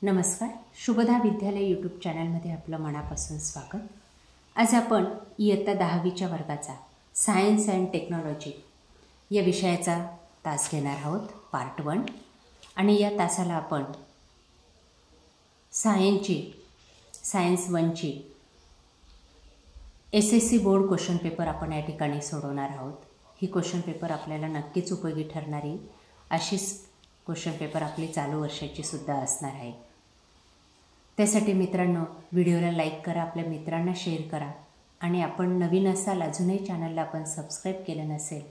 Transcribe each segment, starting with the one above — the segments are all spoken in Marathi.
नमस्कार. शुभदा विद्यालय यूट्यूब चॅनलमध्ये आपलं मनापासून स्वागत. आज आपण इयत्ता 10वीच्या वर्गाचा सायन्स अँड टेक्नॉलॉजी या विषयाचा तास घेणार आहोत, पार्ट 1. आणि या तासाला आपण सायन्स 1ची SSC बोर्ड क्वेश्चन पेपर आपण या ठिकाणी सोडवणार आहोत. ही क्वेश्चन पेपर आपल्याला नक्कीच उपयोगी ठरणारी अशीच क्वेश्चन पेपर आपली चालू वर्षाची सुद्धा असणार आहे. त्यासाठी मित्रांनो, व्हिडिओला लाईक करा, आपल्या मित्रांना शेअर करा आणि आपण नवीन असाल, अजूनही चॅनलला आपण सबस्क्राईब केलं नसेल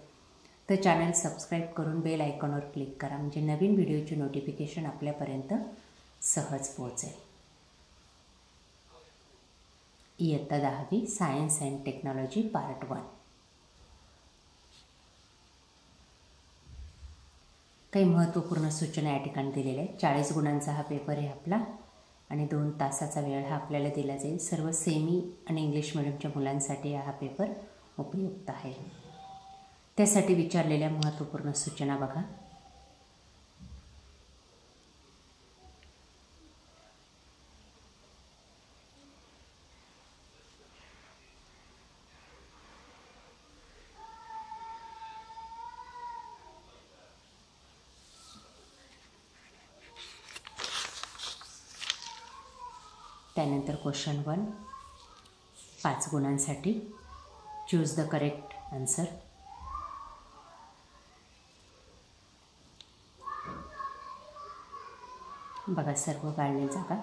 तर चॅनल सबस्क्राईब करून बेल आयकॉनवर क्लिक करा, म्हणजे नवीन व्हिडिओची नोटिफिकेशन आपल्यापर्यंत सहज पोहोचेल. इयत्ता 10वी सायन्स अँड टेक्नॉलॉजी पार्ट 1. काही महत्त्वपूर्ण सूचना या ठिकाणी दिलेल्या आहेत. 40 गुणांचा हा पेपर आहे आपला आणि 2 तासाचा वेळ हा आपल्याला दिला जाईल. सर्व सेमी आणि इंग्लिश मिडियमच्या मुलांसाठी हा पेपर उपयुक्त आहे. त्यासाठी विचारलेल्या महत्त्वपूर्ण सूचना बघा. त्यानंतर क्वेश्चन 1 5 गुणांसाठी. Choose the correct answer. बघा सर्व गाळले जागा.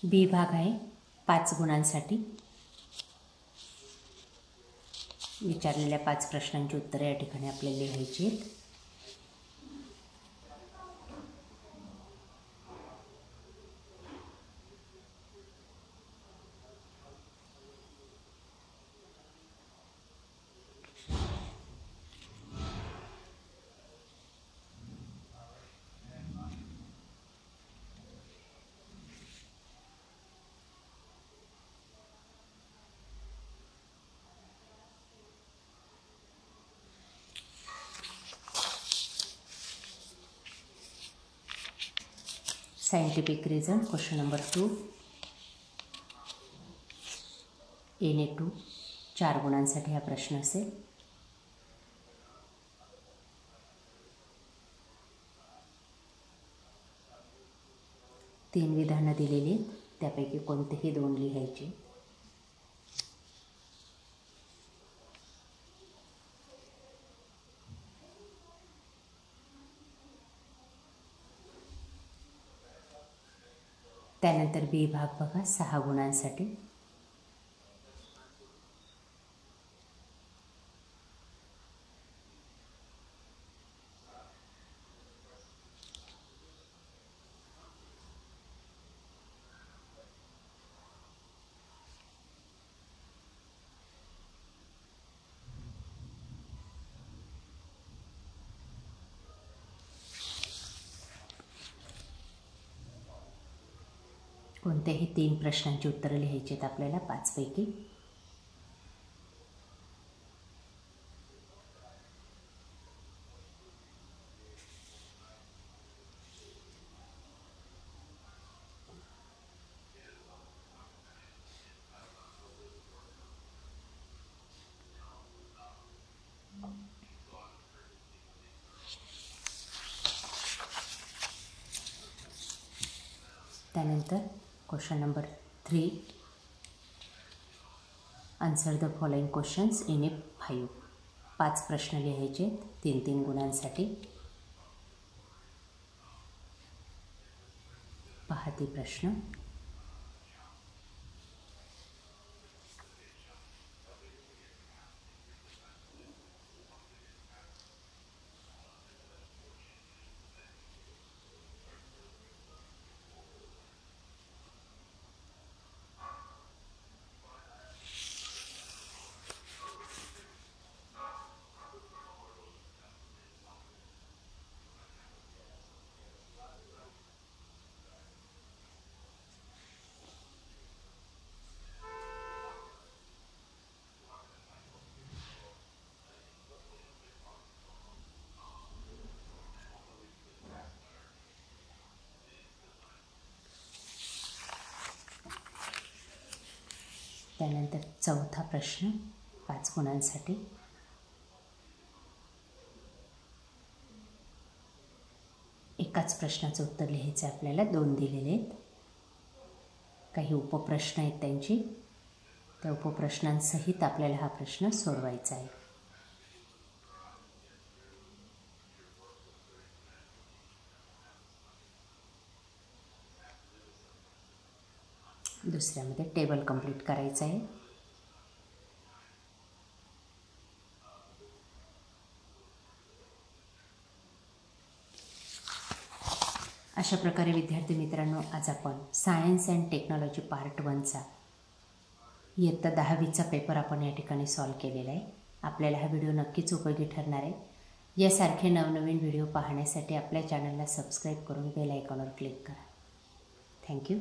बी भाग आहे 5 गुणांसाठी. विचारलेल्या 5 प्रश्नांची उत्तरे या ठिकाणी आपल्याला लिहायची आहेत. सायंटिफिक रिझन क्वेश्चन नंबर 2 एने 2 4 गुणांसाठी हा प्रश्न असेल. तीन विधानं दिलेली, त्यापैकी कोणतेही 2 लिहायचे. त्यानंतर बी भाग बघा 6 गुणांसाठी. कोणत्याही 3 प्रश्नांची उत्तरं लिहायची आहेत आपल्याला 5 पैकी. त्यानंतर question number 3, answer the following questions in a 5. 5 प्रश्न लिहायचे 3-3 गुणांसाठी. पहा ते प्रश्न. त्यानंतर चौथा प्रश्न 5 गुणांसाठी. एकाच प्रश्नाचं उत्तर लिहायचं आहे आपल्याला. 2 दिलेले आहेत. काही उपप्रश्न आहेत त्यांची. त्या उपप्रश्नांसहित आपल्याला हा प्रश्न सोडवायचा आहे. दुसऱ्यामध्ये टेबल कंप्लीट करायचं आहे. अशा प्रकारे विद्यार्थी मित्रांनो, आज आपण सायन्स अँड टेक्नॉलॉजी पार्ट 1चा इयत्ता 10वीचा पेपर आपण या ठिकाणी सॉल्व केलेला आहे. आपल्याला हा व्हिडिओ नक्कीच उपयोगी ठरणार आहे. यासारखे नवनवीन व्हिडिओ पाहण्यासाठी आपल्या चॅनलला सबस्क्राईब करून बेल आयकॉनवर क्लिक करा. थँक्यू.